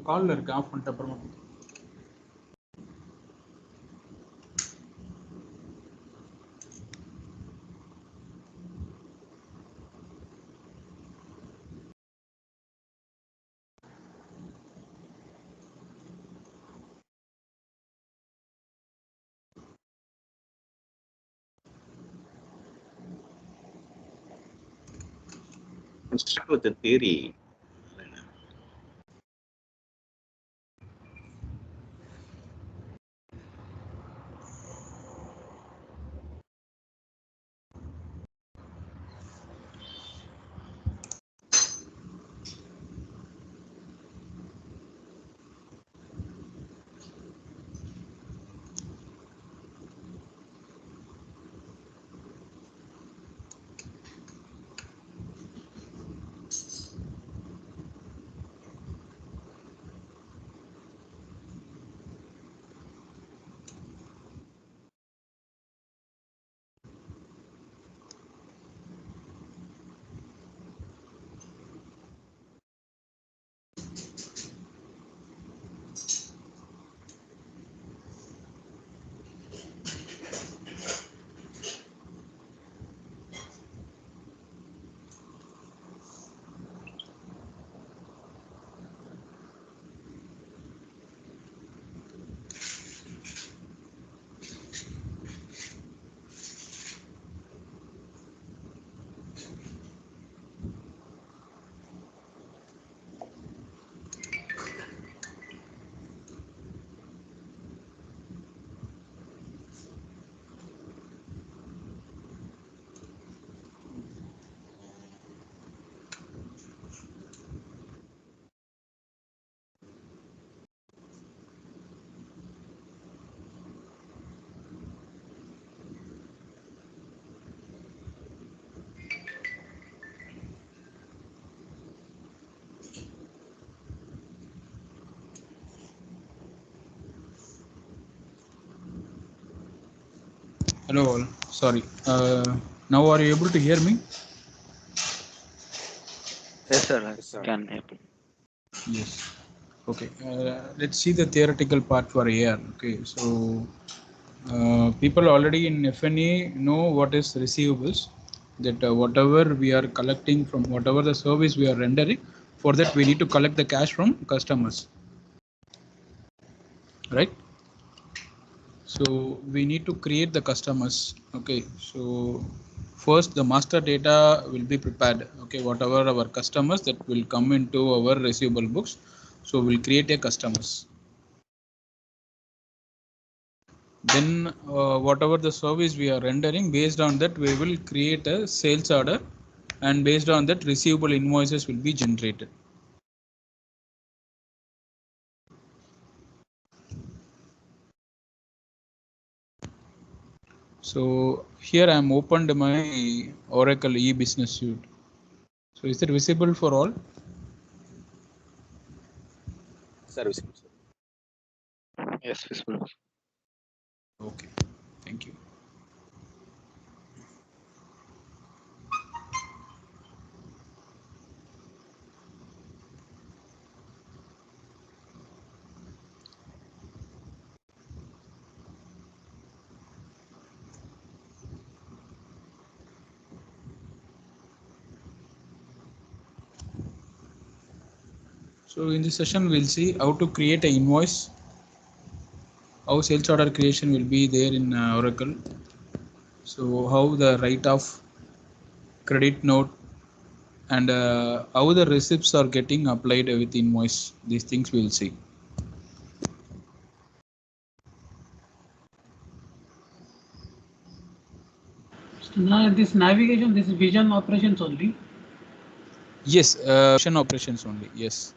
கால்ல இருக்கு, ஆஃப் பண்ணிட்டு அப்புறமா. Start with the theory. Hello all, sorry. Now are you able to hear me? Yes, sir. Can happen. Yes. Okay. Let's see the theoretical part for AR. Okay. So people already in FNA know what is receivables. That whatever we are collecting from whatever the service we are rendering, for that we need to collect the cash from customers. Right? So we need to create the customers. Okay, so first the master data will be prepared. Okay, whatever our customers that will come into our receivable books, so we'll create a customers. Then whatever the service we are rendering, based on that we will create a sales order, and based on that receivable invoices will be generated. So here I am opened my Oracle e-business suite. So is it visible for all? Service. Yes, visible. Okay, thank you. So in this session, we'll see how to create an invoice, how sales order creation will be there in Oracle. So how the write-off, credit note, and how the receipts are getting applied with invoice. These things we'll see. Now this navigation, this is vision operations only. Yes, vision operations only. Yes.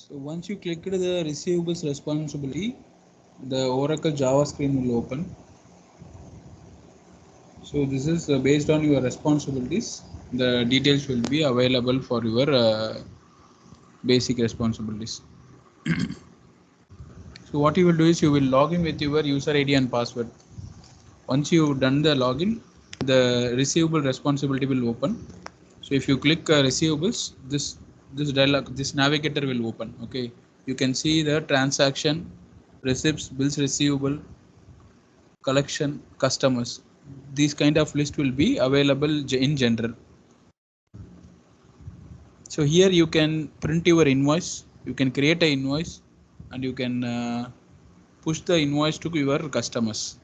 So once you click the receivables responsibility, the Oracle Java screen will open. So this is based on your responsibilities. The details will be available for your basic responsibilities. So what you will do is you will log in with your user ID and password. Once you've done the login, the receivable responsibility will open. So if you click receivables, this dialog, this navigator will open. Okay, you can see the transaction, receipts, bills receivable, collection, customers. These kind of list will be available in general. So here you can print your invoice, you can create an invoice, and you can push the invoice to your customers.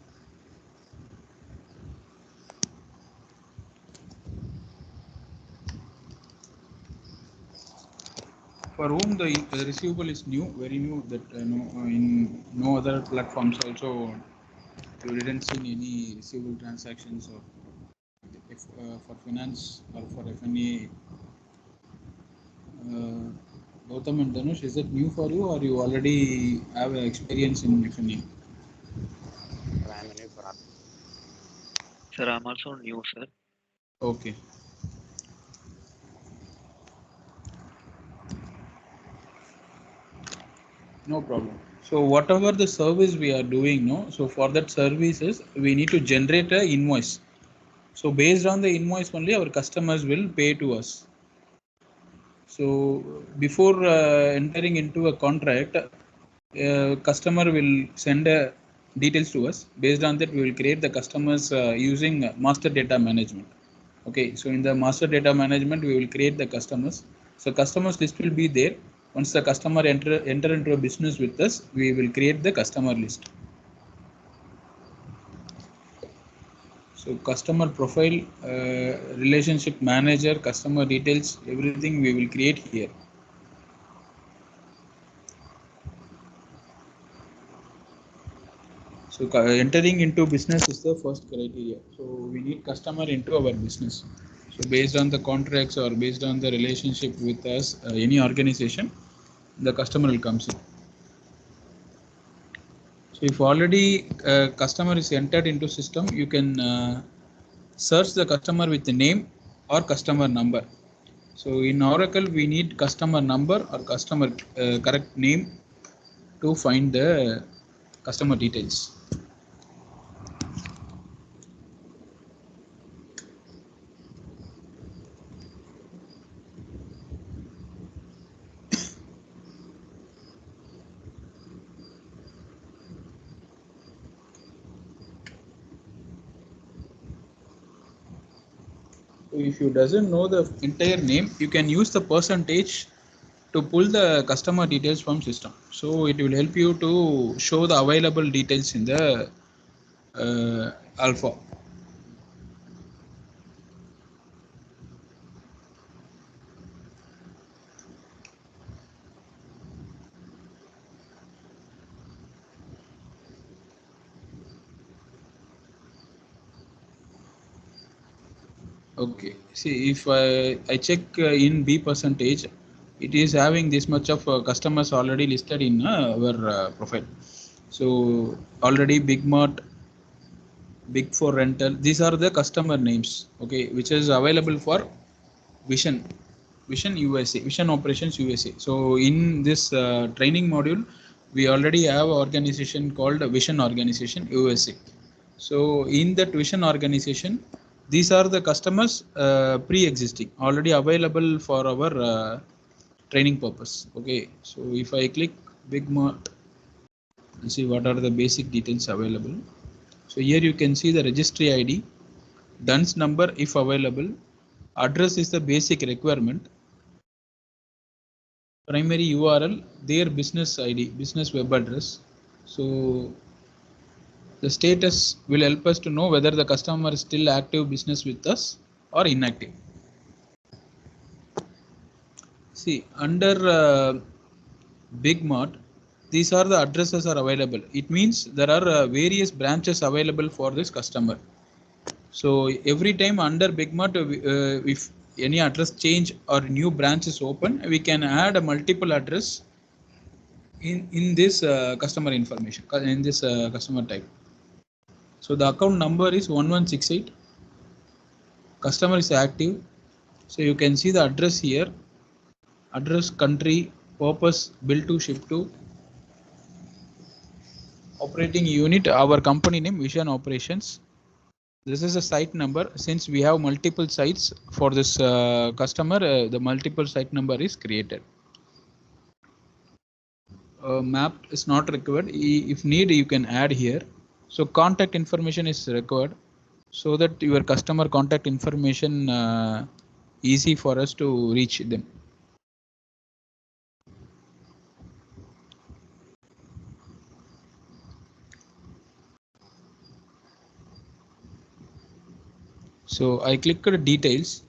For whom the receivable is new, very new, that in no other platforms also you didn't see any receivable transactions, or if for finance or for F&A. Gautam and Dhanush, is it new for you, or you already have experience in F&A? I am new for us. Sir, I'm also new, sir. Okay. No problem. So whatever the service we are doing, no, so for that services we need to generate a invoice. So based on the invoice only our customers will pay to us. So before entering into a contract, customer will send details to us. Based on that, we will create the customers using master data management. Okay, so in the master data management, we will create the customers. So customers list will be there. Once the customer enter into a business with us, we will create the customer list. So customer profile, relationship manager, customer details, everything we will create here. So entering into business is the first criteria. So we need customer into our business. So based on the contracts or based on the relationship with us, any organization, the customer will come in. So if already customer is entered into system, you can search the customer with the name or customer number. So in Oracle, we need customer number or customer correct name to find the customer details. So if you doesn't know the entire name, you can use the percentage to pull the customer details from system. So it will help you to show the available details in the alpha. Okay, see if I check in B percentage, it is having this much of customers already listed in our profile. So already Big Mart, Big for rental, these are the customer names, okay, which is available for Vision USA, Vision Operations USA. So in this training module, we already have organization called Vision Organization USA. So in that Vision Organization, these are the customers pre-existing, already available for our training purpose. Okay, so if I click Big Mart, see what are the basic details available. So here you can see the registry ID, DUNS number if available, address is the basic requirement, primary URL, their business ID, business web address. So the status will help us to know whether the customer is still active business with us or inactive. See, under Big Mart, these are the addresses are available. It means there are various branches available for this customer. So every time under Big Mart, if any address change or new branch is open, we can add a multiple address in this customer information, in this customer type. So the account number is 1168. Customer is active. So you can see the address here, address, country, purpose build to ship to operating unit, our company name Vision Operations. This is a site number. Since we have multiple sites for this customer, the multiple site number is created. Map is not required. If need, you can add here. So contact information is required so that your customer contact information easy for us to reach them. So I clicked details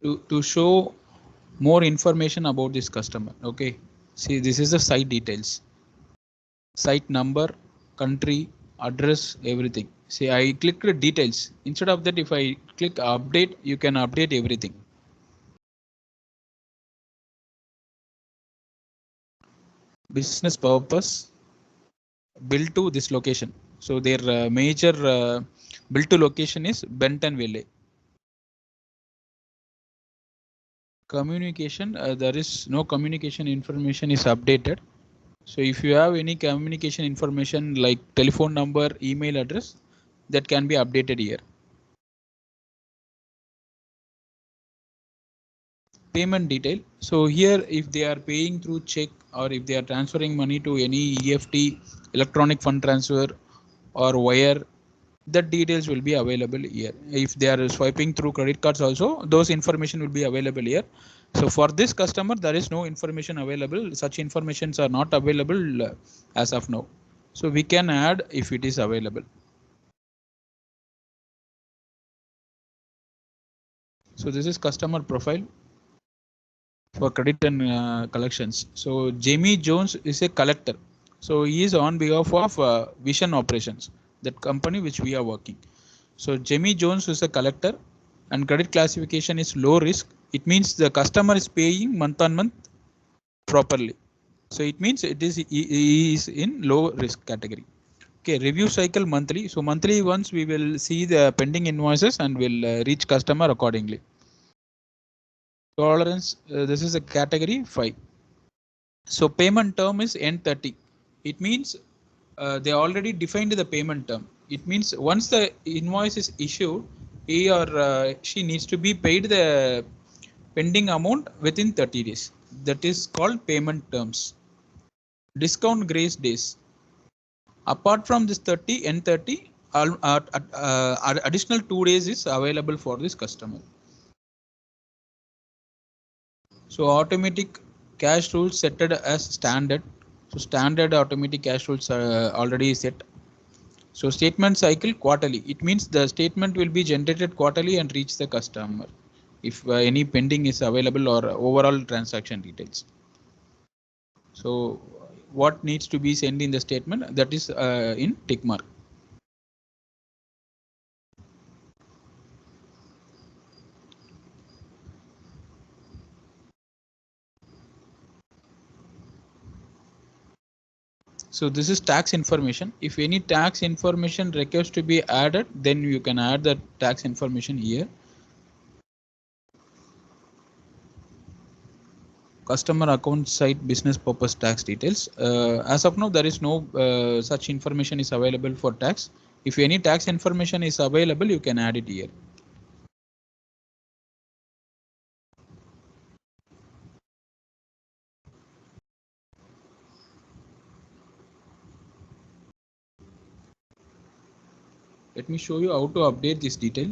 to show more information about this customer. Okay, see, this is the site details, site number, country, address, everything. See, I clicked details. Instead of that, if I click update, you can update everything. Business purpose build to this location. So their major build to location is Benton Valley. Communication, there is no communication information is updated. So if you have any communication information like telephone number, email address, that can be updated here. Payment detail. So here, if they are paying through check or if they are transferring money to any EFT, electronic fund transfer or wire, that details will be available here. If they are swiping through credit cards also, those information will be available here. So for this customer, there is no information available. Such informations are not available as of now. So we can add if it is available. So this is customer profile for credit and collections. So Jamie Jones is a collector. So he is on behalf of Vision Operations, that company which we are working. So Jamie Jones is a collector and credit classification is low risk. It means the customer is paying month on month properly. So it means it is he is in low risk category. Okay, review cycle monthly. So monthly once we will see the pending invoices and will reach customer accordingly. Tolerance, this is a category 5. So payment term is N30. It means they already defined the payment term. It means once the invoice is issued, he or she needs to be paid the pending amount within 30 days. That is called payment terms. Discount grace days. Apart from this 30, N30, additional 2 days is available for this customer. So automatic cash rules set as standard. So standard automatic cash rules are already set. So statement cycle quarterly. It means the statement will be generated quarterly and reach the customer if any pending is available or overall transaction details. So what needs to be sent in the statement, that is in tick mark. So this is tax information. If any tax information requires to be added, then you can add the tax information here. Customer account site business purpose tax details. As of now, there is no such information is available for tax. If any tax information is available, you can add it here. Let me show you how to update this detail.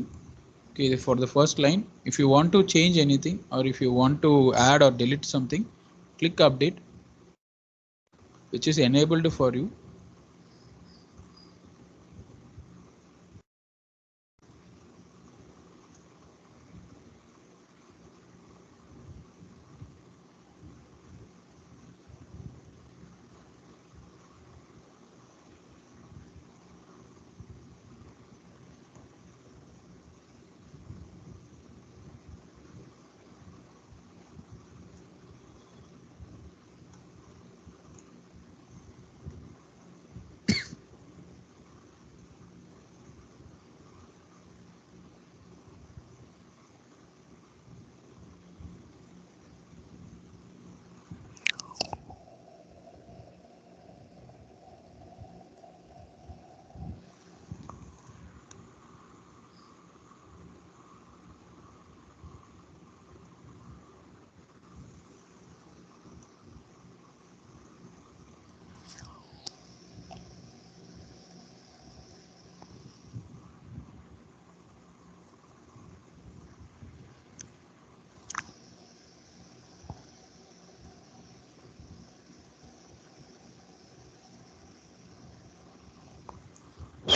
Okay, for the first line, if you want to change anything or if you want to add or delete something, click update, which is enabled for you.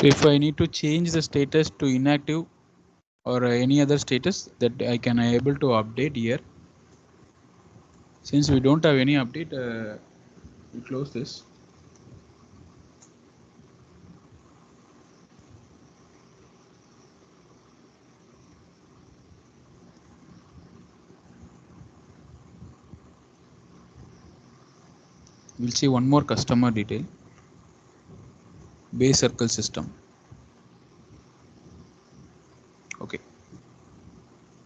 So if I need to change the status to inactive or any other status, that I can able to update here. Since we don't have any update, we close this. We'll see one more customer detail. Base circle system. Okay.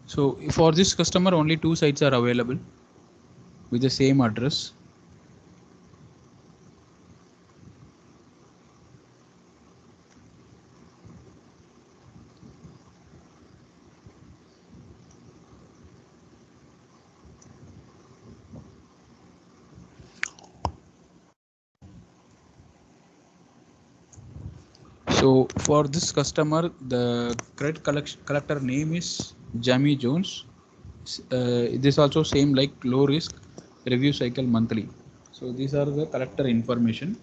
So for this customer, only 2 sites are available with the same address. So for this customer, the credit collector name is Jamie Jones. This also same like low risk, review cycle monthly. So these are the collector information.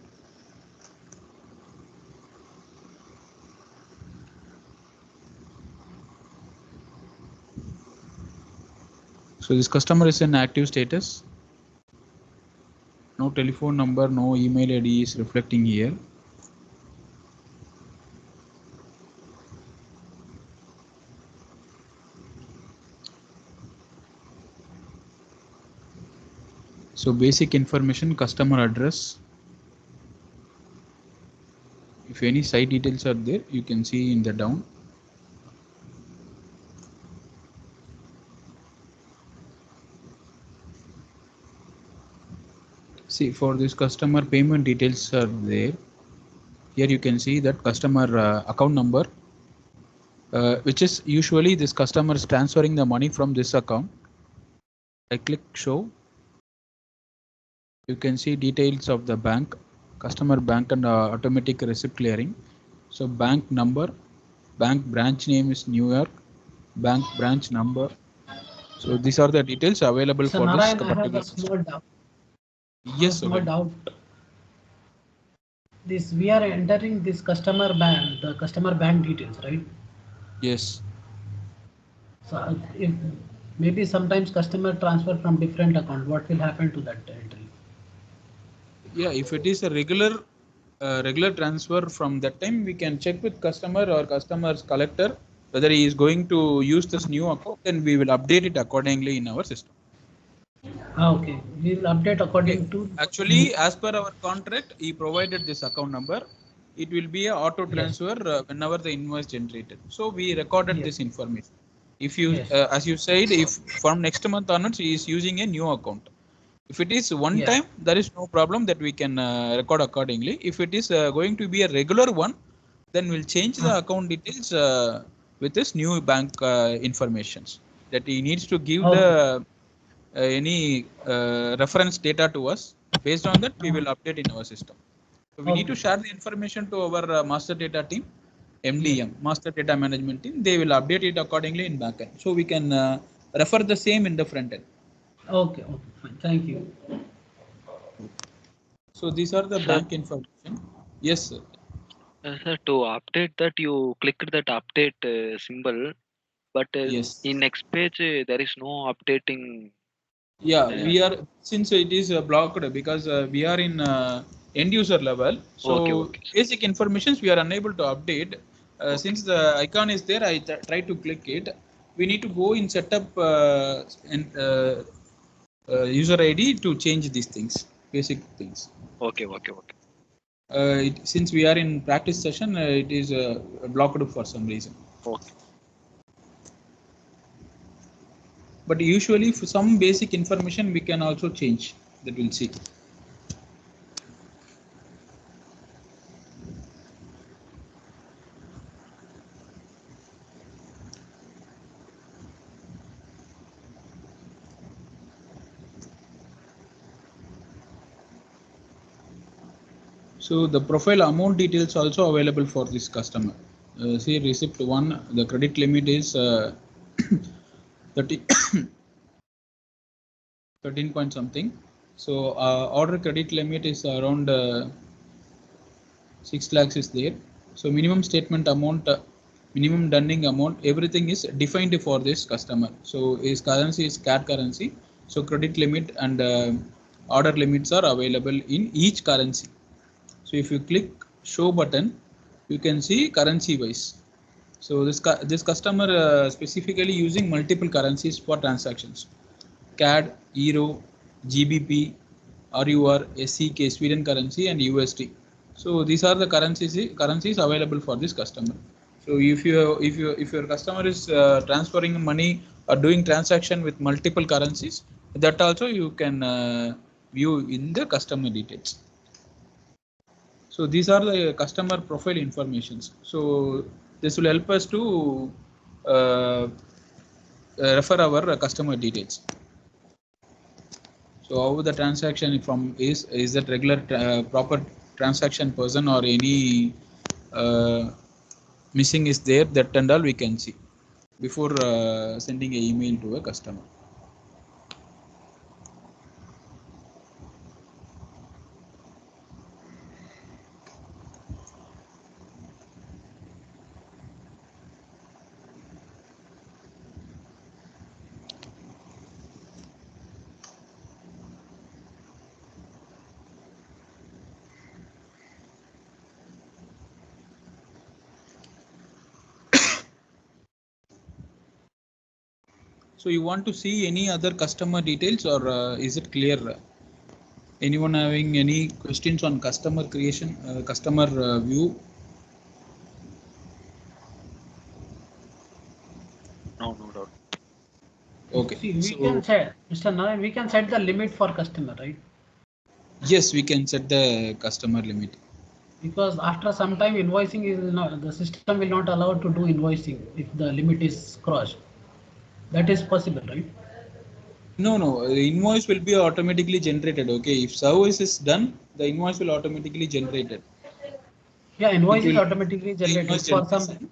So this customer is in active status. No telephone number, no email ID is reflecting here. So basic information, customer address. If any site details are there, you can see in the down. See, for this customer, payment details are there. Here you can see that customer account number, which is usually this customer is transferring the money from this account. I click show. You can see details of the bank, customer bank and automatic receipt clearing. So bank number, bank branch name is New York, bank branch number. So these are the details available So for this Narayan, I have particular a small customer. doubt. Yes, Small okay. doubt. This we are entering this customer bank, the customer bank details, right? Yes. So if maybe sometimes customer transfer from different account, what will happen to that entry? Yeah, if it is a regular transfer from that time, we can check with customer or customer's collector whether he is going to use this new account, then we will update it accordingly in our system. Okay, we will update Okay. according to. Actually, as per our contract, he provided this account number. It will be a auto Yes. transfer whenever the invoice generated. So we recorded Yes. this information. If you, Yes. as you said, if from next month onwards he is using a new account. If it is one Yeah. time, there is no problem that we can record accordingly. If it is going to be a regular one, then we'll change the account details with this new bank informations that he needs to give Okay. the any reference data to us. Based on that, we will update in our system. So we need to Okay. share the information to our master data team, Yes. MDM, master data management team. They will update it accordingly in backend. So we can refer the same in the front end. Okay. Okay. Fine. Thank you. So these are the Sir, bank information. Yes, sir. sir, to update that, you clicked that update symbol, but Yes. in next page there is no updating. Yeah, Uh, we are, since it is blocked because we are in end user level. okay, So okay, sir. basic informations we are unable to update. Okay, Since the icon is there, I try to click it. We need to go in setup and user ID to change these things, basic things. okay, okay, okay. Since we are in practice session, it is blocked for some reason. Okay. But usually for some basic information we can also change, that we'll see. So the profile amount details also available for this customer. See receipt one, the credit limit is 30 13 point something. So order credit limit is around 6 lakhs is there. So minimum statement amount, minimum dunning amount, everything is defined for this customer. So his currency is CAD currency. So credit limit and order limits are available in each currency. So if you click show button, you can see currency wise. So this customer specifically using multiple currencies for transactions: CAD, Euro, GBP, RUR, SEK, Sweden currency, and USD. So these are the currencies available for this customer. So if your customer is transferring money or doing transaction with multiple currencies, that also you can view in the customer details. So these are the customer profile informations. So this will help us to refer our customer details. So how the transaction from is that regular proper transaction person or any missing is there, that and all we can see before sending an email to a customer. So you want to see any other customer details, or is it clear? Anyone having any questions on customer creation, customer view? No, no doubt. Okay. See, we So can set, Mr. Narayan, we can set the limit for customer, right? yes, we can set the customer limit. Because after some time invoicing is not, the system will not allow to do invoicing if the limit is crossed. That is possible, right? No, no, the invoice will be automatically generated. Okay, if service is done, the invoice will automatically generated. Yeah, It invoice is will automatically the generated invoice for some, generation,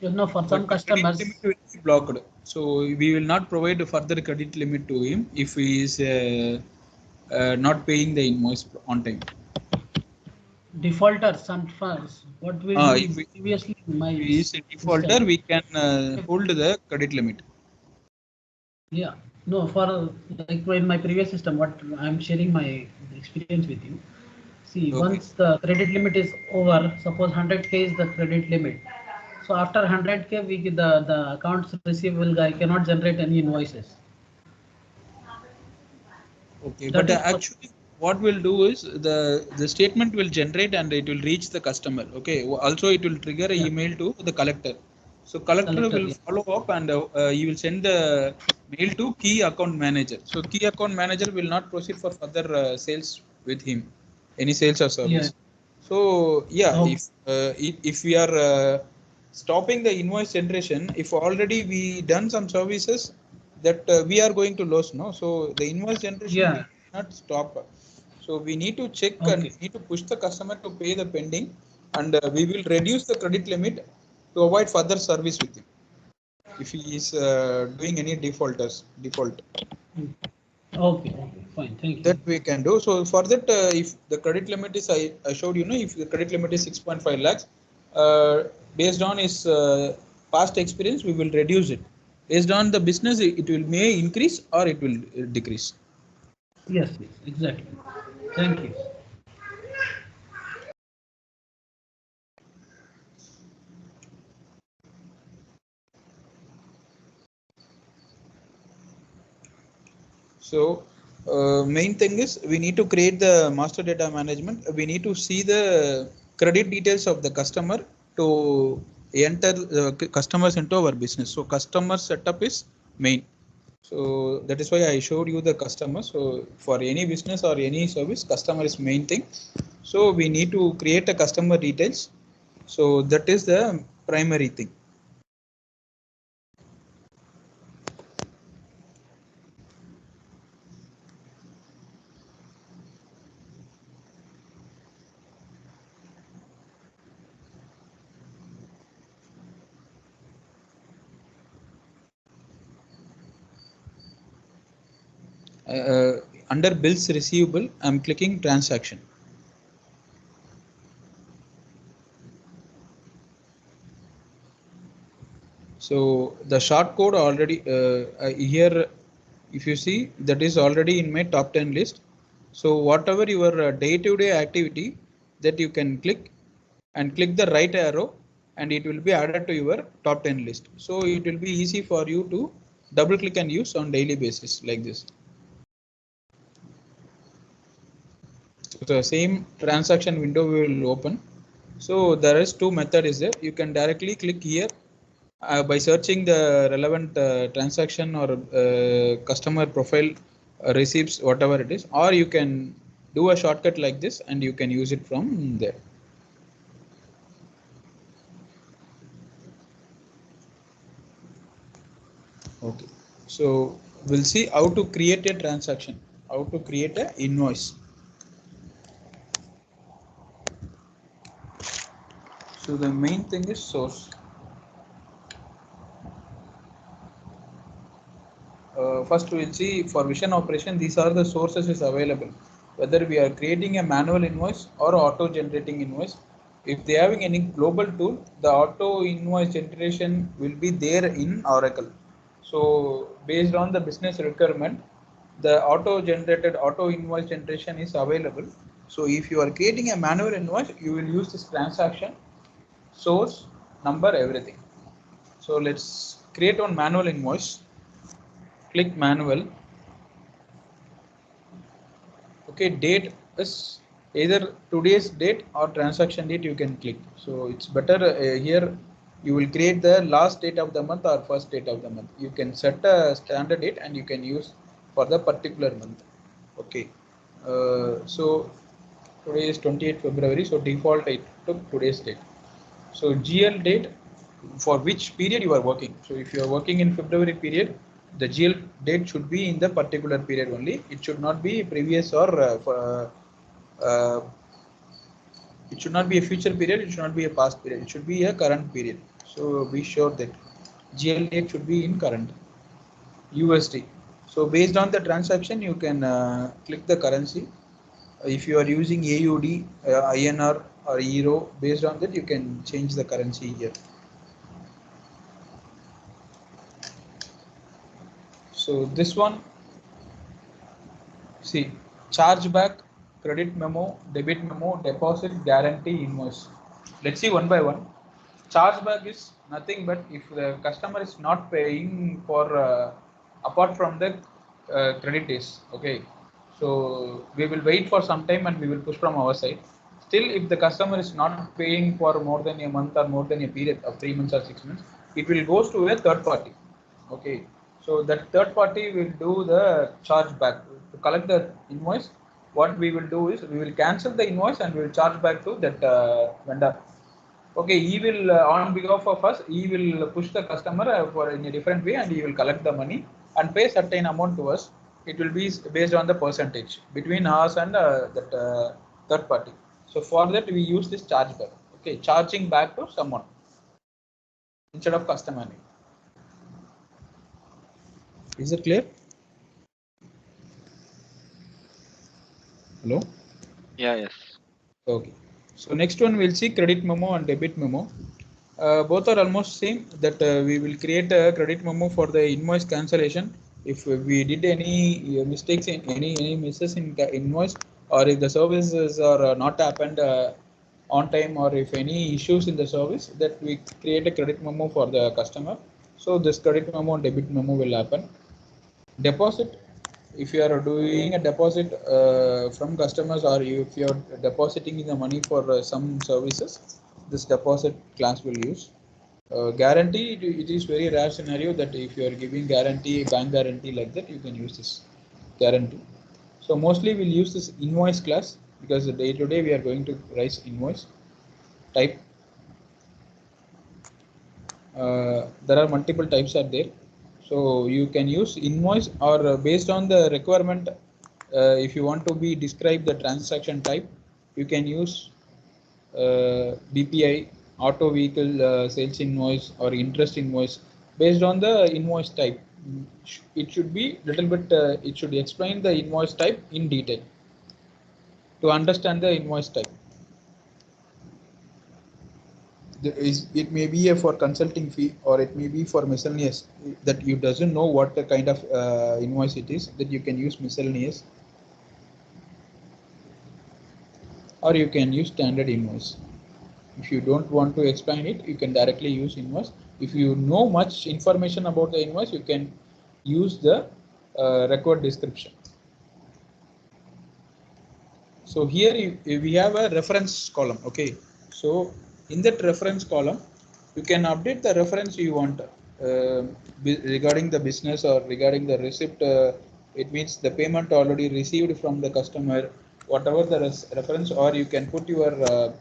you know, for but some the credit limit customers. will be blocked. So we will not provide further credit limit to him if he is not paying the invoice on time. Defaulters, some funds, what we'll do If is previously in my he is a defaulter, system. we can hold the credit limit. Yeah, no, for like in my previous system, what I'm sharing my experience with you. See, Okay. once the credit limit is over, suppose 100K is the credit limit. So after 100K, the accounts receivable guy cannot generate any invoices. Okay, That but is possible. actually, what we'll do is the statement will generate and it will reach the customer. Okay, also it will trigger an Yeah, email to the collector. So collector collector. will Yeah. follow up and he will send the mail to key account manager. So key account manager will not proceed for further sales with him, any sales or Yeah. service. So yeah, Oh, if we are stopping the invoice generation, if already we done some services, that we are going to lose, no? So the invoice generation we yeah. not stop. So we need to check and Okay. we need to push the customer to pay the pending, and we will reduce the credit limit to avoid further service with him if he is doing any default. Mm. Okay. Okay. Fine. Thank you. That we can do. So for that, if the credit limit is, I showed you know, if the credit limit is 6.5 lakhs, based on his past experience, we will reduce it. Based on the business, it will may increase or it will decrease. Yes. Yes. Exactly. Thank you. So main thing is we need to create the master data management. We need to see the credit details of the customer to enter customers into our business. So customer setup is main. So that is why I showed you the customer. So for any business or any service, customer is main thing. So we need to create a customer details. So that is the primary thing. Under bills receivable, I'm clicking transaction. So the short code already here, if you see, that is already in my top 10 list. So whatever your day-to-day activity, that you can click and click the right arrow, and it will be added to your top 10 list. So it will be easy for you to double click and use on daily basis like this. So the same transaction window will open. So there is two method is there. You can directly click here by searching the relevant transaction or customer profile receipts, whatever it is, or you can do a shortcut like this and you can use it from there. Okay, so we'll see how to create a transaction, how to create an invoice. So the main thing is source. First we'll see for vision operation, these are the sources is available, whether we are creating a manual invoice or auto generating invoice. If they having any global tool, the auto invoice generation will be there in Oracle. So based on the business requirement, the auto generated auto invoice generation is available. So if you are creating a manual invoice, you will use this transaction, source, number, everything. So let's create one manual invoice. Click manual. Okay, date is either today's date or transaction date, you can click. So it's better here you will create the last date of the month or first date of the month. You can set a standard date and you can use for the particular month. Okay, so today is 28th February, so default I took today's date. So GL date, for which period you are working. So if you are working in February period, the GL date should be in the particular period only. It should not be previous or it should not be a future period. It should not be a past period. It should be a current period. So be sure that GL date should be in current. USD. So based on the transaction, you can click the currency. If you are using AUD, INR or Euro, based on that you can change the currency here. So this one, see, chargeback, credit memo, debit memo, deposit, guarantee, invoice. Let's see one by one. Chargeback is nothing but if the customer is not paying for apart from the credit days. Okay, so we will wait for some time and we will push from our side. Still, if the customer is not paying for more than a month or more than a period of 3 months or 6 months, it will goes to a third party. Okay, so that third party will do the chargeback to collect the invoice. What we will do is we will cancel the invoice and we will charge back to that vendor. Okay, he will on behalf of us, he will push the customer for in a different way and he will collect the money and pay certain amount to us. It will be based on the percentage between us and that third party. So for that we use this chargeback. Okay, charging back to someone instead of customer. Is it clear? Hello? Yeah, yes. Okay. So next one we'll see credit memo and debit memo. Both are almost same, that we will create a credit memo for the invoice cancellation. If we did any mistakes in any misses in invoice, or if the services are not happened on time, or if any issues in the service, that we create a credit memo for the customer. So this credit memo and debit memo will happen. Deposit, if you are doing a deposit from customers, or if you are depositing the money for some services, this deposit class will use. Guarantee, it is very rare scenario that if you are giving guarantee, bank guarantee like that, you can use this guarantee. So mostly we'll use this invoice class because day to day we are going to raise invoice type. There are multiple types are there. So you can use invoice, or based on the requirement, if you want to be describe the transaction type, you can use BPI, auto vehicle sales invoice, or interest invoice. Based on the invoice type, it should be little bit. It should explain the invoice type in detail to understand the invoice type. It may be for consulting fee, or it may be for miscellaneous, that you doesn't know what the kind of invoice it is, that you can use miscellaneous, or you can use standard invoice. If you don't want to explain it, you can directly use invoice. If you know much information about the invoice, you can use the record description. So here we have a reference column. Okay, so in that reference column, you can update the reference you want regarding the business or regarding the receipt. It means the payment already received from the customer, whatever the reference, or you can put your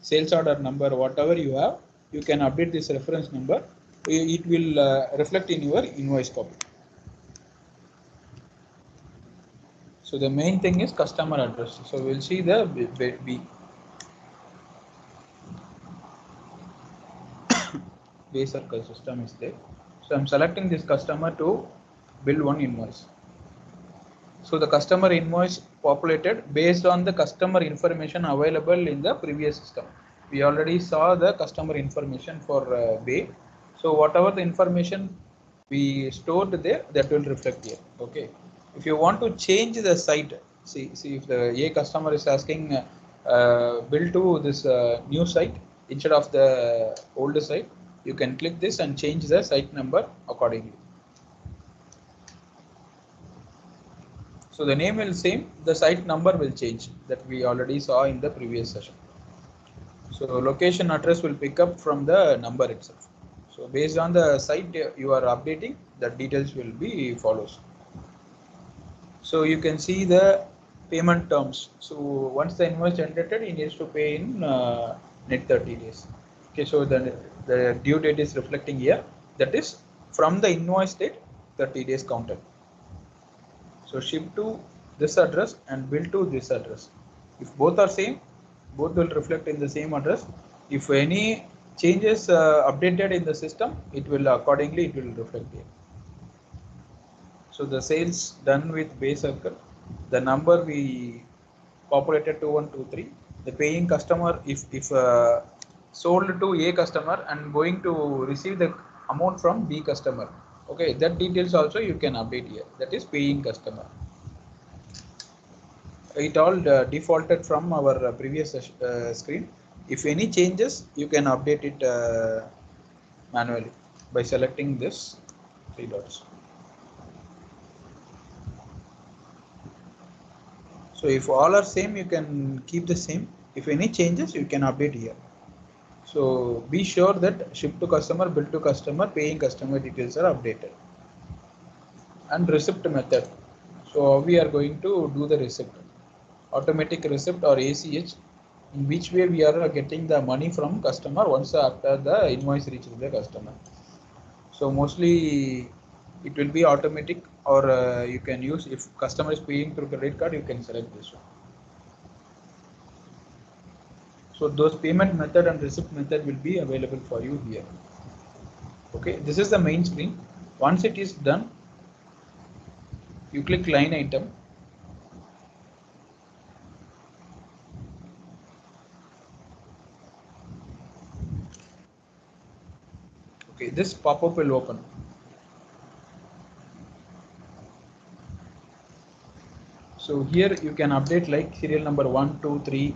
sales order number, whatever you have, you can update this reference number. It will reflect in your invoice copy. So the main thing is customer address. So we'll see the base circle system is there. So I'm selecting this customer to build one invoice. So the customer invoice populated based on the customer information available in the previous system. We already saw the customer information for Bay. So whatever the information we stored there, that will reflect here. Okay. If you want to change the site, see if the A customer is asking build to this new site instead of the old site, you can click this and change the site number accordingly. So the name will same, the site number will change, that we already saw in the previous session. So location address will pick up from the number itself. So based on the site you are updating, the details will be follows. So you can see the payment terms. So once the invoice generated, he needs to pay in net 30 days. Okay, so the due date is reflecting here. That is from the invoice date, 30 days counted. So ship to this address and bill to this address. If both are same, both will reflect in the same address. If any changes updated in the system, it will accordingly it will reflect here. So the sales done with base circle, the number we populated 2123. The paying customer, if sold to A customer and going to receive the amount from B customer. Okay, that details also you can update here. That is paying customer. It all defaulted from our previous screen. If any changes, you can update it manually by selecting this 3 dots. So if all are same, you can keep the same. If any changes, you can update here. So be sure that ship to customer, bill to customer, paying customer details are updated. And receipt method. So we are going to do the receipt. Automatic receipt or ACH, in which way we are getting the money from customer once after the invoice reaches the customer. So mostly it will be automatic, or you can use, if customer is paying through credit card, you can select this one. So those payment method and receipt method will be available for you here. Okay, this is the main screen. Once it is done, you click line item. Okay, this pop-up will open. So here you can update like serial number 1, 2, 3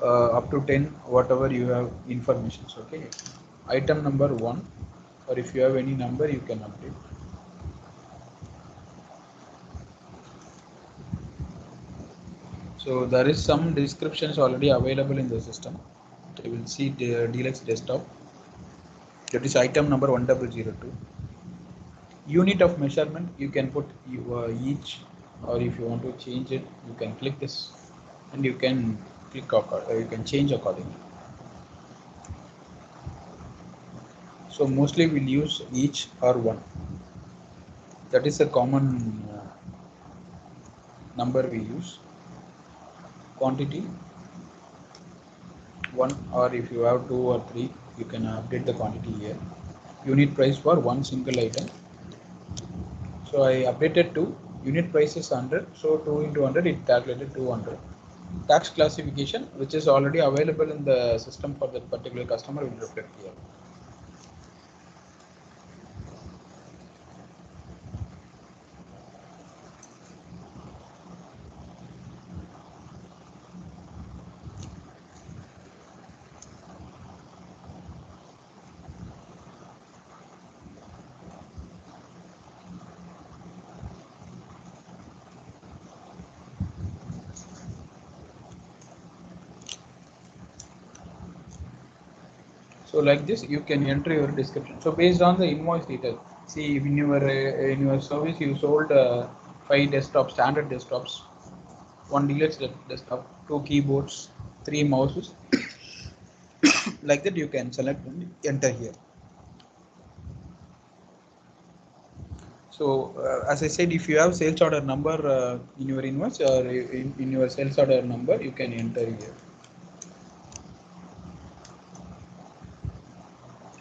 up to 10, whatever you have information. Okay, item number 1, or if you have any number, you can update. So there is some descriptions already available in the system. You will see the Deluxe desktop. That is item number 1002. Unit of measurement, you can put each, or if you want to change it, you can click this and you can click you can change accordingly. So mostly we'll use each or one. That is a common number we use. Quantity 1, or if you have 2 or 3, you can update the quantity here. Unit price for one single item. So I updated 2. Unit price is 100, so 2 into 100, it calculated 200. tax classification, which is already available in the system for that particular customer, will reflect here. So like this, you can enter your description. So based on the invoice detail, see in your service you sold 5 desktops, standard desktops, 1 deluxe desktop, 2 keyboards, 3 mouses. Like that, you can select and enter here. So as I said, if you have sales order number in your invoice or in your sales order number, you can enter here.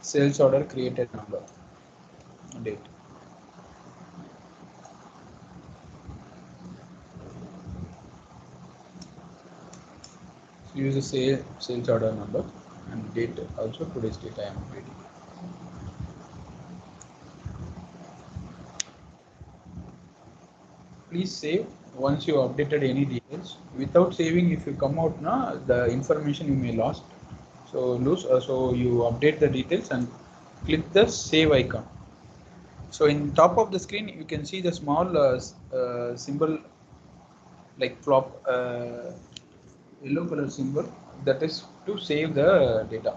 Sales order created number, date. So use the sales order number and date, also today's date I am updating. Please save once you updated any details. Without saving, if you come out now, the information you may lost. So so you update the details and click the save icon. So in top of the screen, you can see the small symbol like flop, yellow color symbol, that is to save the data.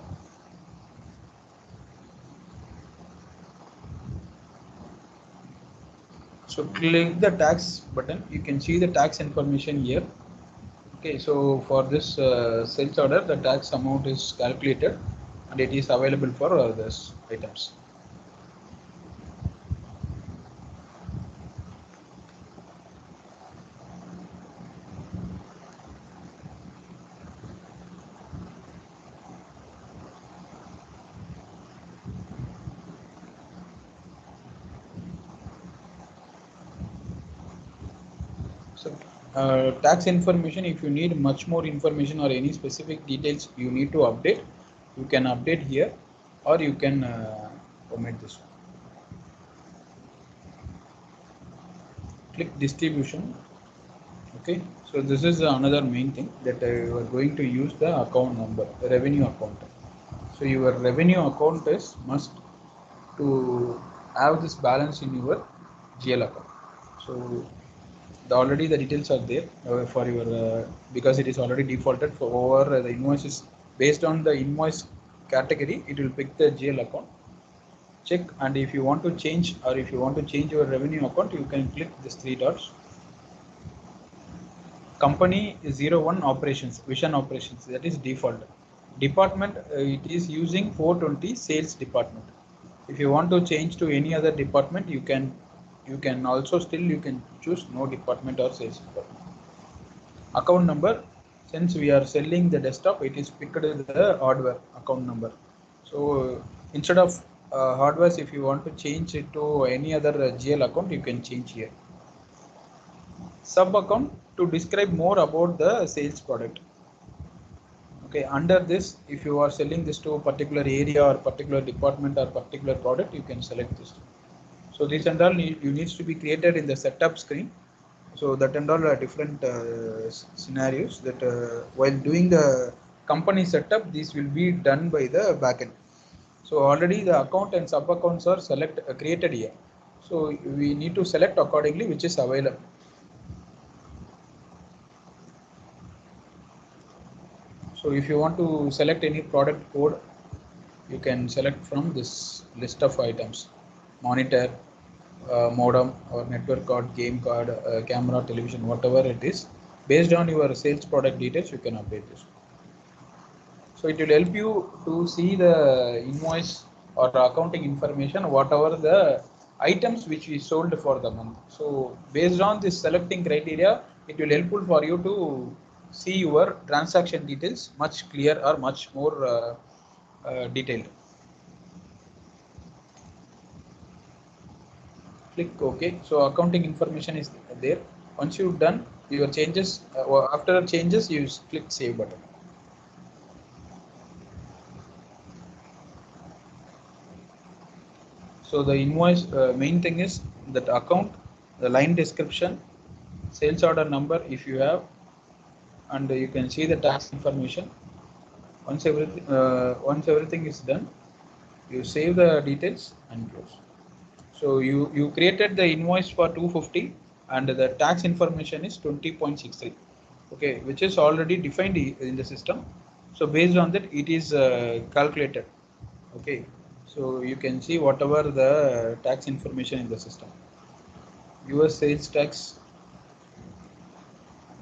So click the tax button. You can see the tax information here. Okay, so for this sales order, the tax amount is calculated and it is available for others items. So tax information, if you need much more information or any specific details you need to update, you can update here, or you can omit this one. Click distribution. Okay, so this is another main thing that you are going to use the account number, the revenue account. So your revenue account is must to have this balance in your GL account. So already the details are there for your because it is already defaulted for over the invoices. Based on the invoice category, it will pick the GL account. Check, and if you want to change, or if you want to change your revenue account, you can click these 3 dots. Company 01 operations, vision operations, that is default. Department, it is using 420 sales department. If you want to change to any other department, you can also still you can choose no department or sales department. Account number, since we are selling the desktop, it is picked the hardware account number. So instead of hardware, if you want to change it to any other GL account, you can change here. Sub account, to describe more about the sales product. Okay, under this, if you are selling this to a particular area or particular department or particular product, you can select this. So this and all you needs to be created in the setup screen. So that and all are different scenarios that while doing the company setup, this will be done by the backend. So already the account and sub accounts are created here. So we need to select accordingly which is available. So if you want to select any product code, you can select from this list of items: monitor, modem or network card, game card, camera, television, whatever it is. Based on your sales product details, you can update this. So it will help you to see the invoice or accounting information, whatever the items which we sold for the month. So based on this selecting criteria, it will helpful for you to see your transaction details much clear or much more detailed. Click OK. So accounting information is there. Once you've done, your changes. After changes, you click save button. So the invoice main thing is that account, the line description, sales order number if you have, and you can see the tax information. Once everything is done, you save the details and close. So you created the invoice for 250 and the tax information is 20.63. Okay, which is already defined in the system. So based on that, it is calculated. Okay, so you can see whatever the tax information in the system. US sales tax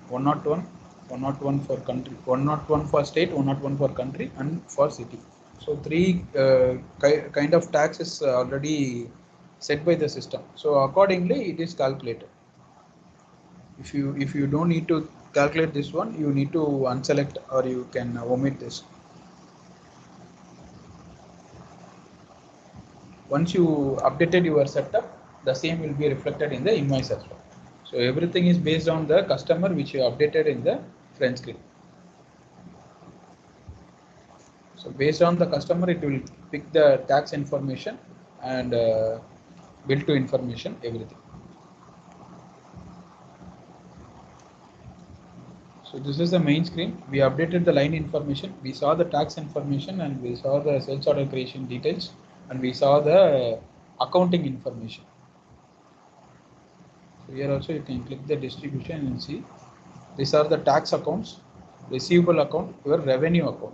101, 101 for country, 101 for state, 101 for country, and for city. So three kind of tax is already set by the system. So accordingly, it is calculated. If you don't need to calculate this one, you need to unselect or you can omit this. Once you updated your setup, the same will be reflected in the invoice as well. So everything is based on the customer which you updated in the front screen. So based on the customer, it will pick the tax information and bill to information, everything. So this is the main screen. We updated the line information. We saw the tax information and we saw the sales order creation details and we saw the accounting information. So here also you can click the distribution and see these are the tax accounts, receivable account, your revenue account.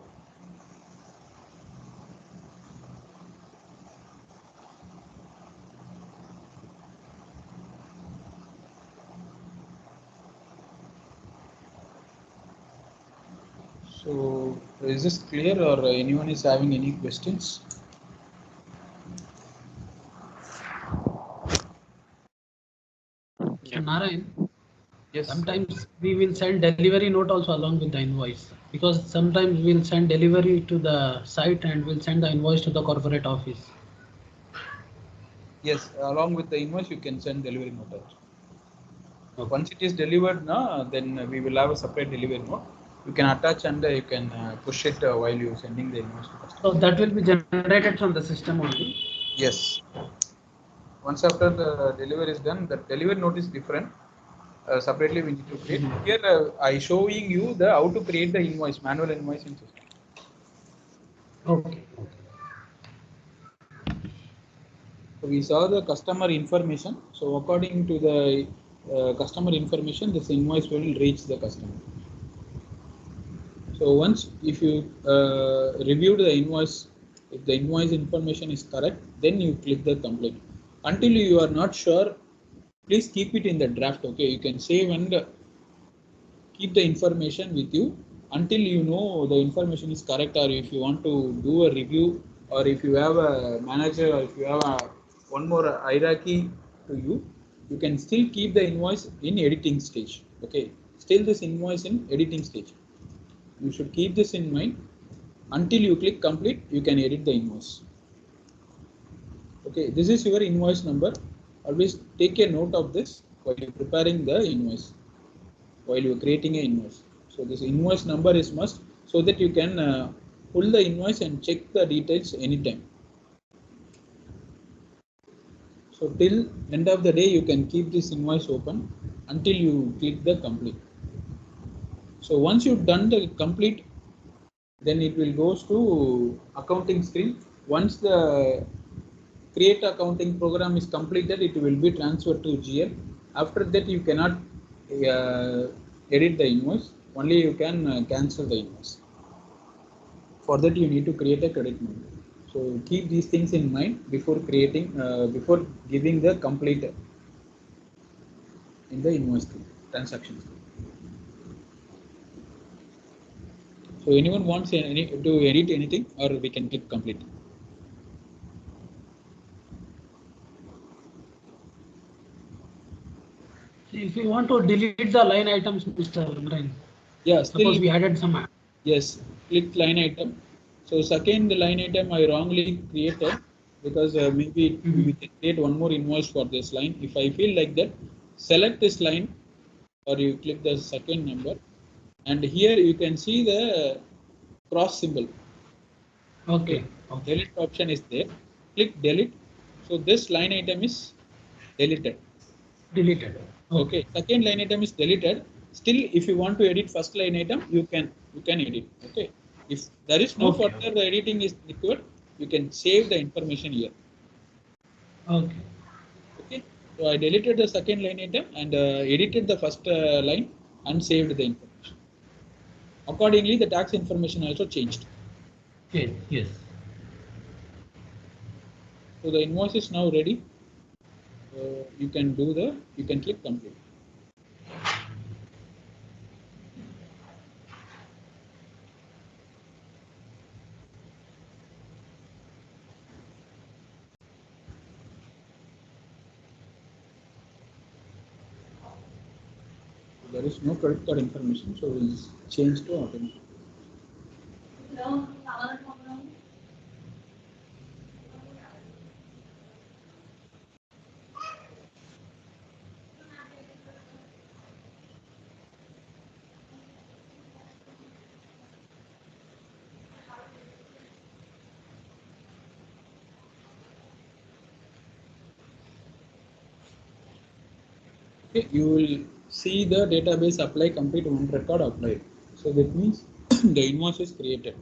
So is this clear or anyone is having any questions? So Narayan, Yes. sometimes we will send delivery note also along with the invoice, because sometimes we'll send delivery to the site and we'll send the invoice to the corporate office. Yes, along with the invoice, you can send delivery note also. Okay. Once it is delivered, then we will have a separate delivery note. You can attach and you can push it while you are sending the invoice to customer. So that will be generated from the system only. Yes. Once after the delivery is done, the delivery note is different. Separately, we need to create. Here, I showing you the how to create the invoice, manual invoicing system. Okay. So we saw the customer information. So according to the customer information, this invoice will reach the customer. So once if you review the invoice, if the invoice information is correct, then you click the complete. Until you are not sure, please keep it in the draft. Okay, you can save and keep the information with you until you know the information is correct, or if you want to do a review, or if you have a manager, or if you have one more hierarchy to you, you can still keep the invoice in editing stage. Okay, still this invoice in editing stage. You should keep this in mind. Until you click complete, you can edit the invoice. Okay, this is your invoice number. Always take a note of this while you're preparing the invoice, while you're creating an invoice. So this invoice number is must, so that you can pull the invoice and check the details anytime. So till end of the day, you can keep this invoice open until you click the complete. So once you've done the complete, then it will goes to accounting screen. Once the create accounting program is completed, it will be transferred to GL. After that, you cannot edit the invoice. Only you can cancel the invoice. For that, you need to create a credit note. So keep these things in mind before creating, before giving the complete in the invoice screen, transaction screen. So anyone wants to edit anything, or we can click complete. If you want to delete the line items, Mr. Narayan, Yeah, suppose still we added some. yes, click line item. So second line item I wrongly created because maybe we can create one more invoice for this line. If I feel like that, select this line or you click the second number, and here you can see the cross symbol. Okay. So delete option is there. Click delete. So this line item is deleted. Deleted. Okay. Second line item is deleted. Still, if you want to edit first line item, you can edit. Okay. If there is no further editing is required, you can save the information here. Okay. Okay. So I deleted the second line item and edited the first line and saved the information. Accordingly, the tax information also changed. Okay. Yes. So the invoice is now ready. You can click complete. There is no credit card information, so we'll change to automatic. Okay, you will see the database apply complete one record applied. So that means the invoice is created.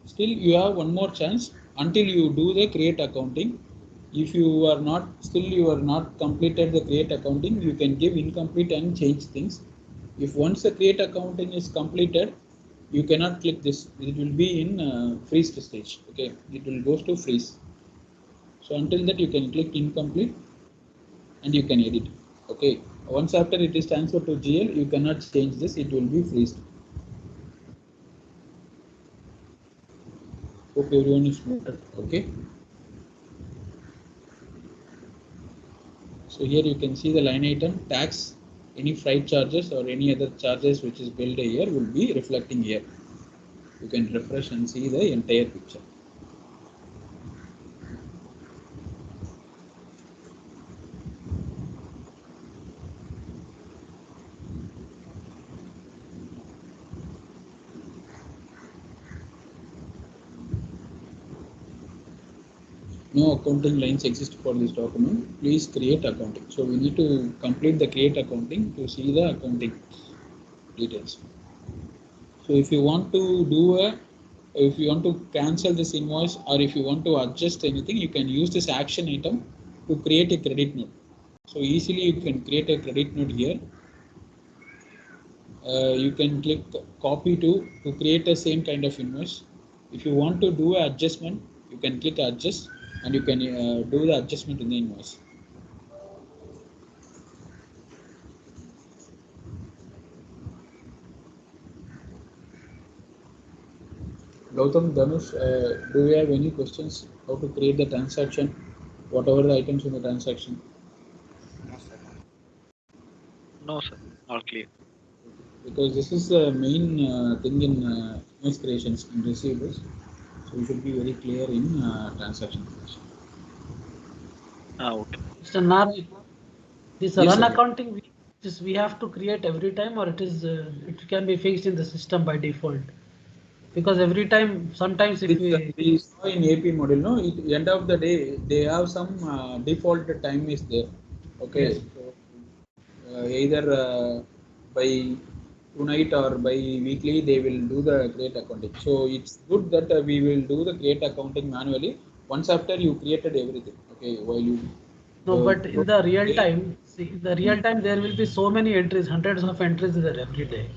Still, you have one more chance until you do the create accounting. If you are not completed the create accounting, you can give incomplete and change things. If once the create accounting is completed, you cannot click this. It will be in freeze stage. Okay, it will go to freeze. So until that, you can click incomplete and you can edit. Okay, once after it is transferred to GL, you cannot change this. It will be freezed. Hope everyone is noted. Okay. So here you can see the line item tax, any freight charges or any other charges which is billed here will be reflecting here. You can refresh and see the entire picture. No accounting lines exist for this document. Please create accounting. So we need to complete the create accounting to see the accounting details. So if you want to if you want to cancel this invoice or if you want to adjust anything, you can use this action item to create a credit note. So easily you can create a credit note here. You can click copy to create the same kind of invoice. If you want to do an adjustment, you can click adjust and you can do the adjustment in the invoice. Gautam, Dhanush, do you have any questions? How to create the transaction? Whatever the items in the transaction? No, sir. No, sir. All clear. Because this is the main thing in invoice creations in receivables. So you should be very clear in transaction creation. Okay. Mr. Narayana, this Yes, run sir. accounting we have to create every time, or it can be fixed in the system by default? Because every time, sometimes if We saw in AP model, no, at end of the day, they have some default time is there. Okay, yes. so either by tonight or by weekly, they will do the create accounting. So it's good that we will do the create accounting manually once after you created everything. Okay, while you No, but in the real okay. time, see, in the real time, there will be so many entries, hundreds of entries there every day.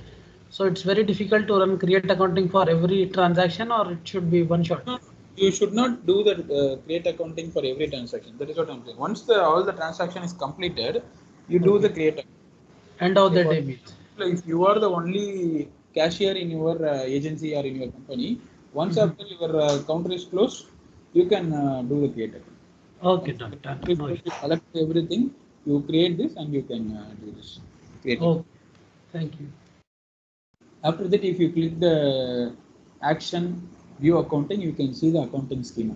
So it's very difficult to run create accounting for every transaction, or it should be one shot. No, you should not do the create accounting for every transaction. That is what I'm saying. Once all the transaction is completed, you do the Okay. create accounting. End of Say the for day means. example, if you are the only cashier in your agency or in your company, once Mhm. after your counter is closed, you can do the create account. Okay, Once done, the done. counter is No closed, issue. you collect everything, you create this and you can do this create account. Okay, thank you. After that, if you click the action view accounting, you can see the accounting schema.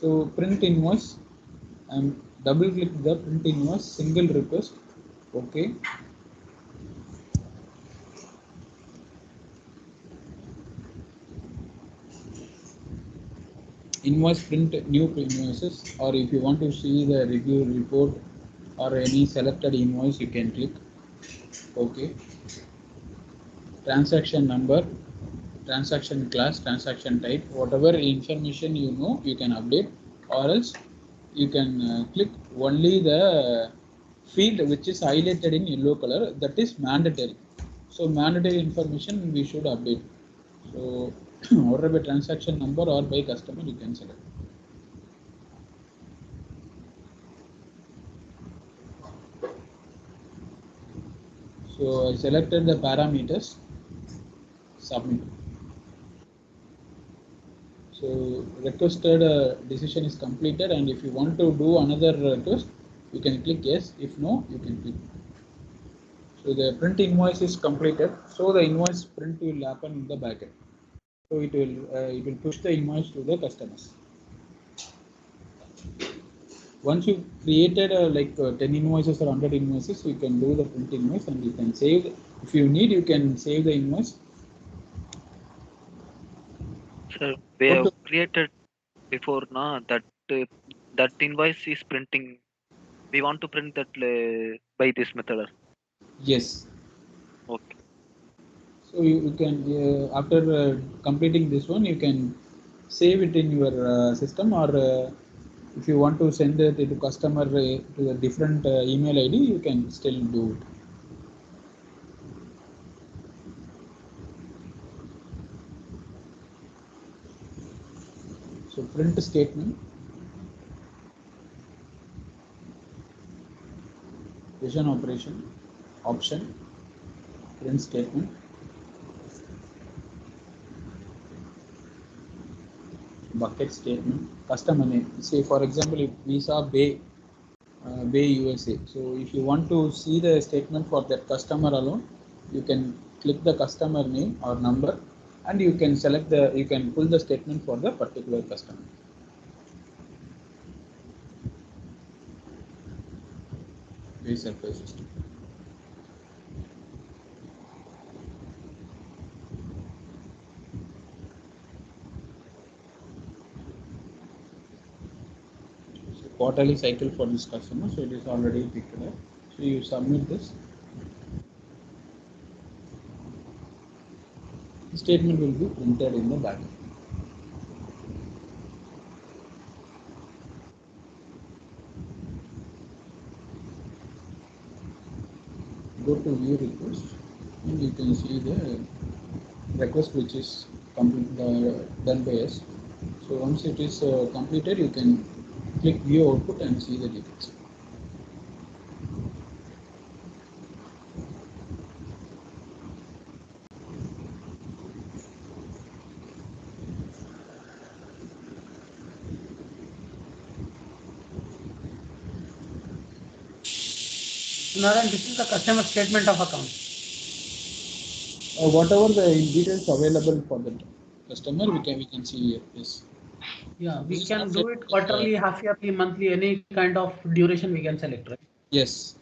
So print invoice, and double click the print invoice, single request, okay. Invoice print new invoices, or if you want to see the review report or any selected invoice, you can click okay. Transaction number, transaction class, transaction type, whatever information you know, you can update, or else you can click only the field which is highlighted in yellow color, that is mandatory. So mandatory information we should update. So order by transaction number or by customer, you can select. So I selected the parameters, submit. So requested decision is completed, and if you want to do another request, you can click yes. If no, you can click. So the print invoice is completed. So the invoice print will happen in the backend. So it will push the invoice to the customers. Once you created like 10 invoices or 100 invoices, you can do the print invoice, and you can save. If you need, you can save the invoice. Sir, we have created before now that that invoice is printing. We want to print that by this method. Yes. Okay. So you can after completing this one, you can save it in your system, or if you want to send it to customer to a different email ID, you can still do it. So print statement, vision operation, option, print statement, bucket statement, customer name. Say for example, if we saw Bay USA. So if you want to see the statement for that customer alone, you can click the customer name or number, and you can select you can pull the statement for the particular customer. Bay supply system. So quarterly cycle for this customer, so it is already picked up. So you submit this. The statement will be printed in the backend. Go to view request, and you can see the request which is done by us. So once it is completed, you can click view output and see the details. Narayan, this is the customer statement of account. Whatever the details available for the customer, we can see here. Yes. Yeah, we This is can not do it quarterly, half yearly, monthly, any kind of duration we can select, right? Yes.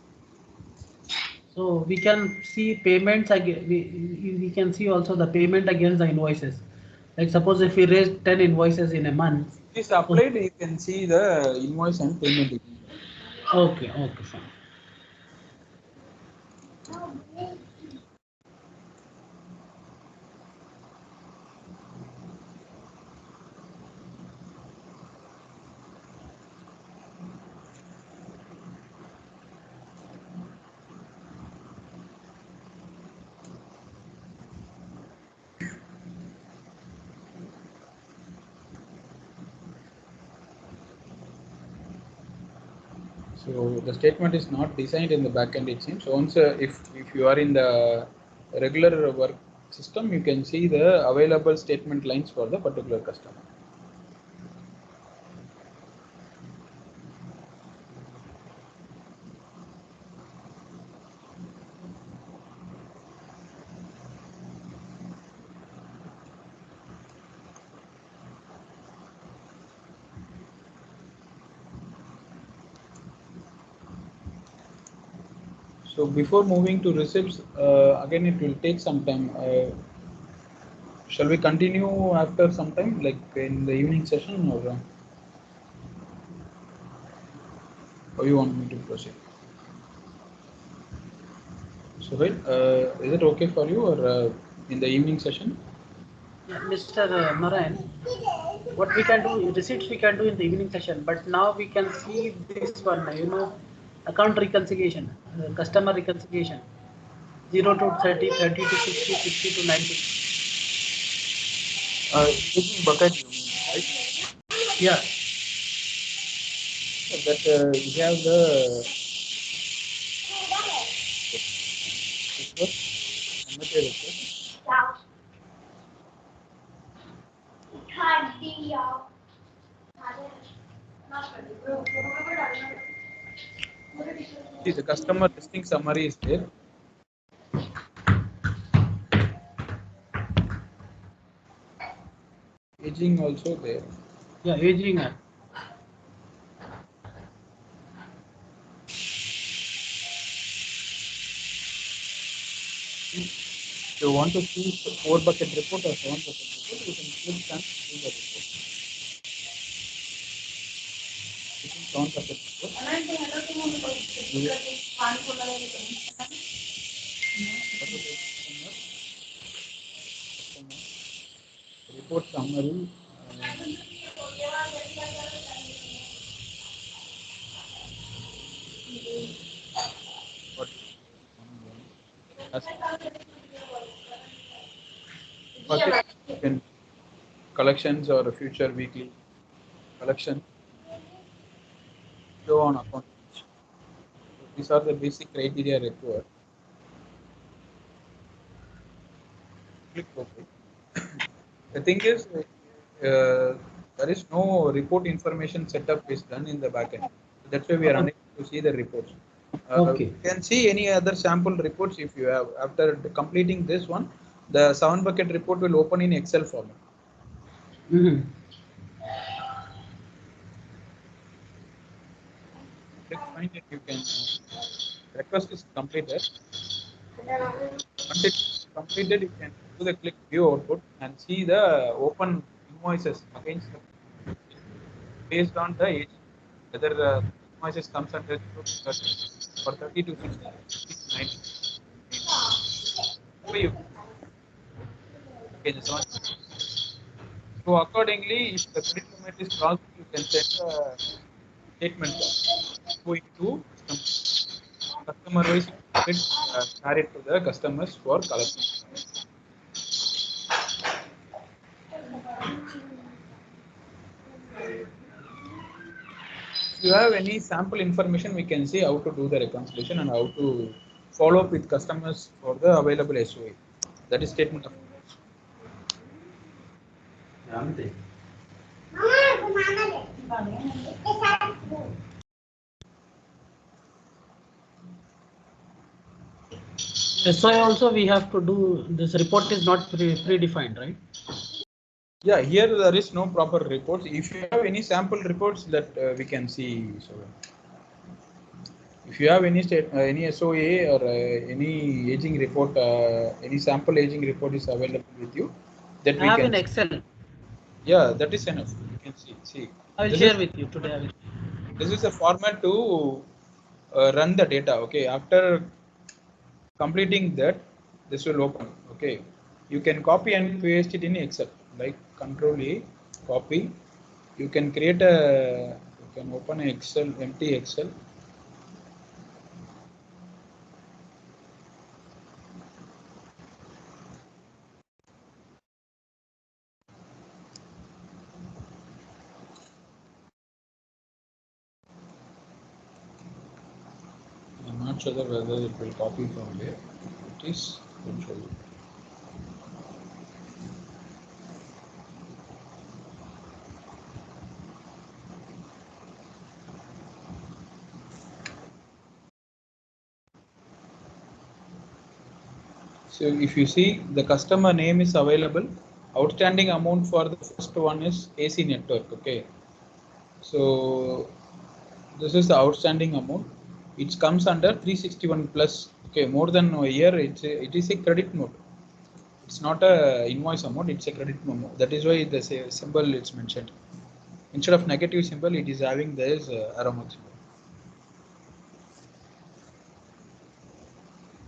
So we can see payments again. We can see also the payment against the invoices. Like suppose if we raise 10 invoices in a month. This So, applied, you can see the invoice and payment. okay, okay, fine. So the statement is not designed in the backend, it seems. So once if you are in the regular work system, you can see the available statement lines for the particular customer. So before moving to receipts, again it will take some time. Shall we continue after some time, like in the evening session, or how you want me to proceed? So, is it okay for you, or in the evening session? Yeah, Mr. Narayan, what we can do, receipts we can do in the evening session, but now we can see this one, account reconciliation, customer reconciliation, 0 to 30, 30 to 60, 60 to 90. Taking bucket, you mean, right? Yeah. That we have the request, submitted request. See, the customer listing summary is there. Aging also there. Yeah, aging. If you want to see 4 bucket report or 7 bucket report, you can click and see the report. Within 7 bucket report. Report summary. Bucket can collections or future weekly collection. Show on account. So these are the basic criteria required. Click OK. The thing is, there is no report information setup is done in the backend. That's why we are unable to see the reports. Okay. You can see any other sample reports if you have. After completing this one, the 7 bucket report will open in Excel format. Click find it. You can request is completed. Once it's completed, you can do the click view output and see the open invoices against the, based on the age, whether the invoices comes under 0 to 30 or 30 to 60, 60 to 90. So you okay, so accordingly, if the credit limit is crossed, you can send a statement going to customer wise, share it to the customers for collection. If you have any sample information, we can see how to do the reconciliation and how to follow up with customers for the available SOA. That is statement of SOI also we have to do, this report is not predefined, right? Yeah, here there is no proper reports. If you have any sample reports that we can see. So if you have any any SOA or any aging report, any sample aging report is available with you, that I we have can in Excel. Yeah, that is enough. You can see. I will This share is with you today. this is a format to run the data. Okay, after completing that, this will open. Okay, you can copy and paste it in Excel, like Control A, copy. You can create a, you can open an Excel, empty Excel. I'm not sure whether it will copy from there. It is. I'll show you. So if you see, the customer name is available. Outstanding amount for the first one is AC network. Okay. So this is the outstanding amount. it comes under 361 plus. Okay, more than a year, it is a credit note. It's not a invoice amount, it's a credit memo. That is why the symbol is mentioned. Instead of negative symbol, it is having this arrow mark symbol.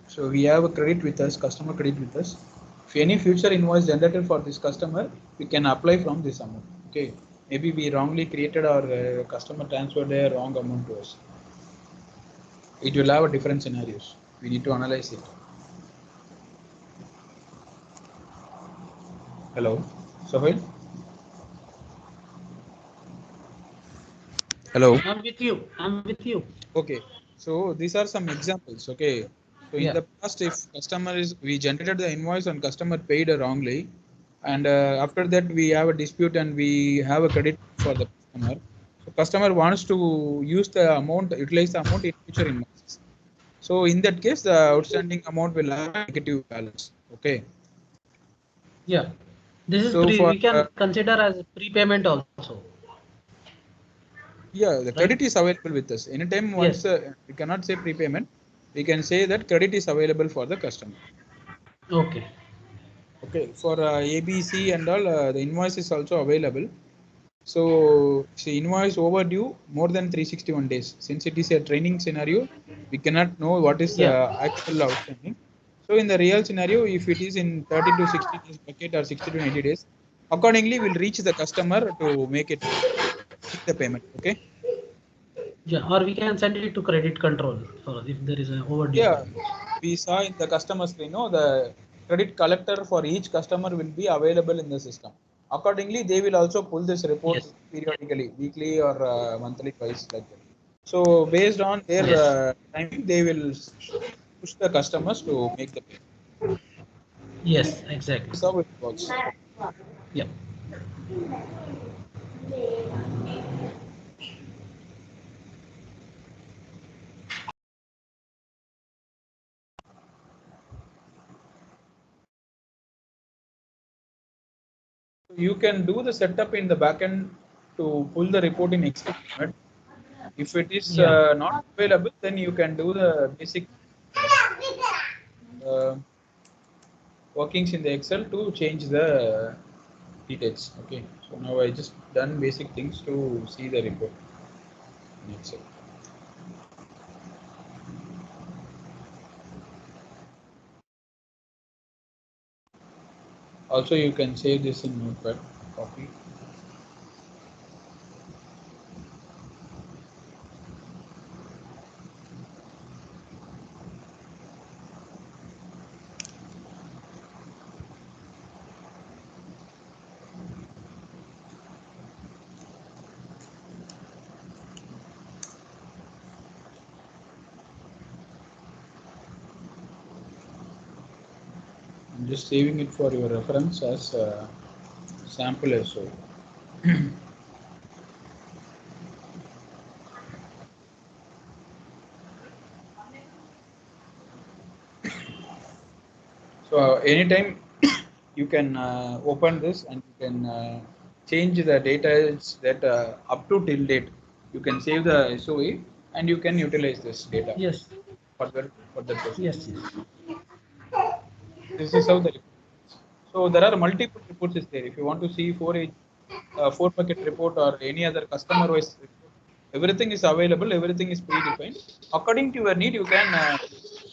So we have a credit with us, customer credit with us. If any future invoice generated for this customer, we can apply from this amount. Okay, maybe we wrongly created our customer transferred a wrong amount to us. It will have a different scenarios. We need to analyze it. Hello, Sohail. Hello. I'm with you. I'm with you. Okay, so these are some examples. Okay, so in Yeah. the past, if we generated the invoice and customer paid wrongly, and after that we have a dispute and we have a credit for the customer. So customer wants to use the amount, utilize the amount in future invoices. So in that case, the outstanding amount will have a negative balance. Okay. Yeah. This is So for we can consider as prepayment also. yeah, the Right? credit is available with us. Anytime Yes. once we cannot say prepayment, we can say that credit is available for the customer. Okay. Okay, for ABC and all, the invoice is also available. So, see, invoice overdue more than 361 days. Since it is a training scenario, we cannot know what is Yeah. actual outstanding. So, in the real scenario, if it is in 30 to 60 days bucket or 60 to 90 days, accordingly, we'll reach the customer to make the payment. Okay. Yeah. Or we can send it to credit control for if there is an overdue Yeah, payment. we saw in the customer screen, no, the credit collector for each customer will be available in the system. Accordingly, they will also pull this report Yes. periodically, weekly or monthly twice like that. So based on their Yes. timing, they will push the customers to make the payment. Yes. Exactly. This is how it works. Yeah. You can do the setup in the backend to pull the report in Excel format. If it is Yeah. not available, then you can do the basic uh, workings in the Excel to change the details. Okay, so now I just done basic things to see the report in Excel. Also, you can save this in Notepad, copy. I'm just saving it for your reference as a sample as well. So anytime you can open this and you can change the data that up to till date. You can save the SOA and you can utilize this data Yes. for the process. Yes. Yes. This is how the report is. So there are multiple reports is there. If you want to see four bucket report or any other customer wise report, everything is available. Everything is predefined. According to your need, you can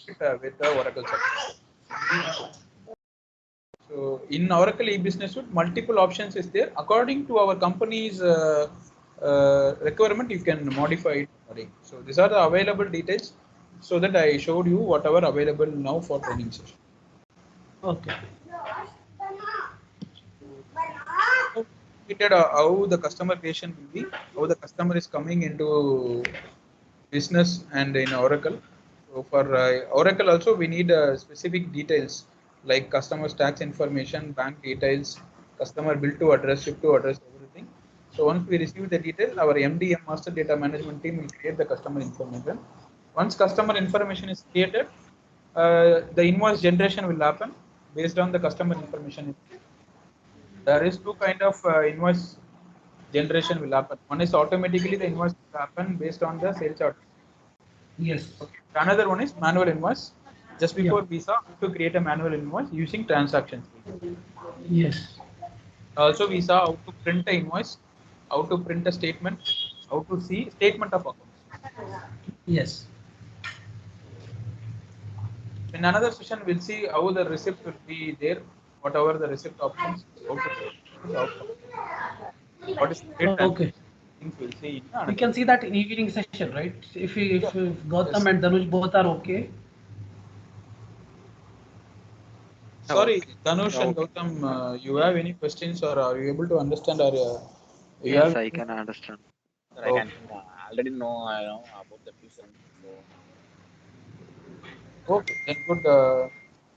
it, with the Oracle service. So in Oracle e-business suite, multiple options is there. According to our company's requirement, you can modify it according. So these are the available details. So that I showed you whatever available now for training session. Okay. How the customer creation will be, how the customer is coming into business and in Oracle. So for Oracle also we need specific details like customer's tax information, bank details, customer bill to address, ship to address, everything. So once we receive the detail, our MDM master data management team will create the customer information. Once customer information is created, the invoice generation will happen based on the customer information. There is two kind of invoice generation will happen. One is automatically the invoice will happen based on the sales order. Yes. Okay. Another one is manual invoice. Just Yeah. before we saw how to create a manual invoice using transactions. Yes. Also, we saw how to print an invoice, how to print a statement, how to see statement of accounts. Yes. In another session, we'll see how the receipt will be there, whatever the receipt options, how to what is the date and Okay. things we'll see in We another. can see that in evening session, right? If Yeah. Gautam Yes. and Danuj both are okay. Sorry, Dhanush and Okay. Gautam, you have any questions or are you able to understand or you Yes, have? I can understand. Sir, I Oh, can already know I know about the tuition. So okay, then good.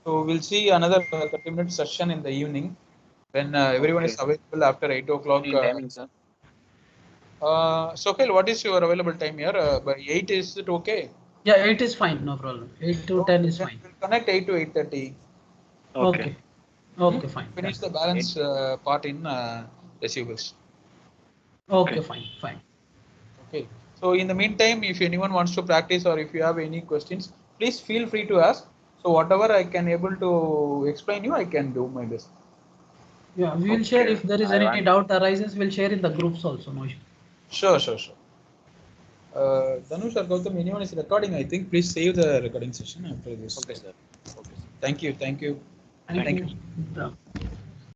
So we'll see another 30-minute session in the evening when everyone is Okay. available after 8 o'clock. any timing, sir? Sohail, what is your available time here? By 8, is it okay? Yeah, 8 is fine, no problem. 8 to 10 Okay, is then fine. we'll connect 8 to 8:30. Okay. Okay. Okay, fine. Done. Finish the 8 balance part in receivables. Okay, Okay. fine, fine. Okay. So in the meantime, if anyone wants to practice or if you have any questions, please feel free to ask. So whatever I can able to explain you, I can do my best. Yeah, we will share Okay. if there is I any want doubt arises, we'll share in the groups also, no issue. Sure, sure, sure. Dhanush or Gautam, anyone is recording, I think. Please save the recording session after this. okay, sir. Okay, sir. Thank you. Thank you. Thank Thank Thank you. you. you.